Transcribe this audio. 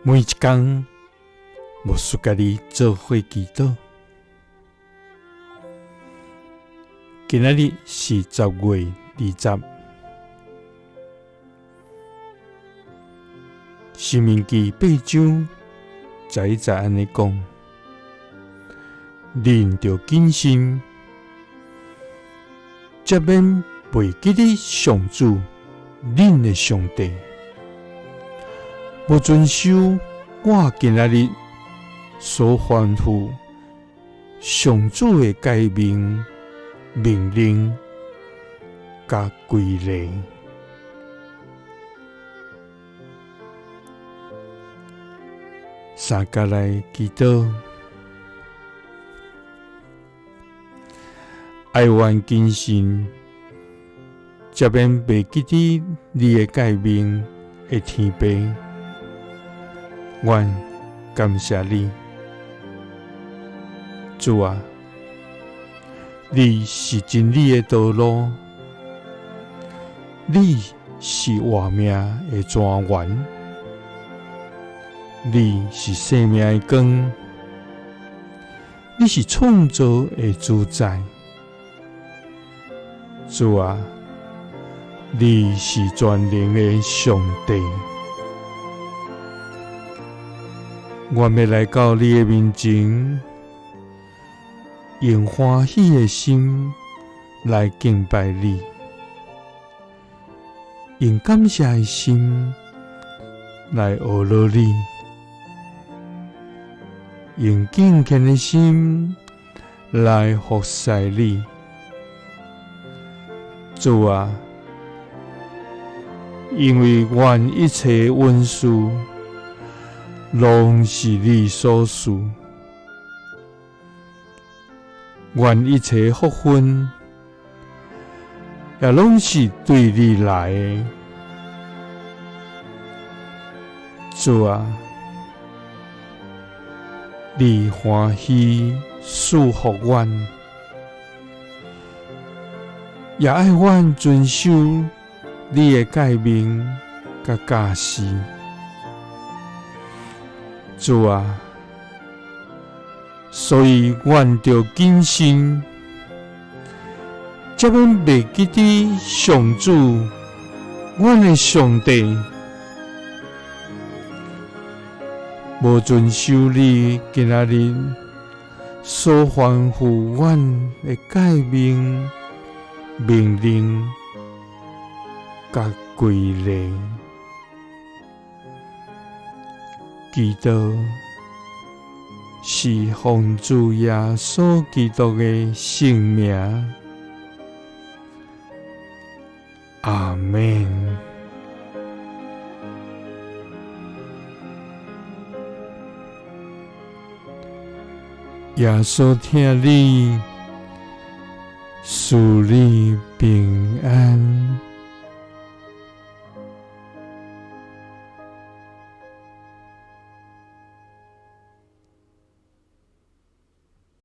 每一天，牧师甲你做伙祈祷。今仔日是10月20，申命记8章在安尼讲：恁着谨慎，才免袂记得上主恁的上帝，无遵守我今仔日所吩咐上主的诫命、命令甲规例。三甲来祈祷，爱愿谨慎，才免袂记得你的诫命的天父。愿感谢你，主啊！你是真理的道路，你是活命的泉源，你是生命的光，你是创造的主宰。主啊！你是全能的上帝。我要来到你的面前，用欢喜的心来敬拜你，用感谢的心来学乐你，用敬虔的心来服侍你。主啊！因为愿一切恩赐拢是你所赐，愿一切福分也拢是对你来的。主啊！你欢喜赐福阮，也爱阮遵守你的诫命甲教示。主啊！所以愿着谨慎，才免袂记得上主，阮的上帝，无遵守你今仔日所吩咐阮的诫命、命令甲规例。祈禱是奉主耶穌基督的聖名，阿們。耶穌聽你，賜你平安。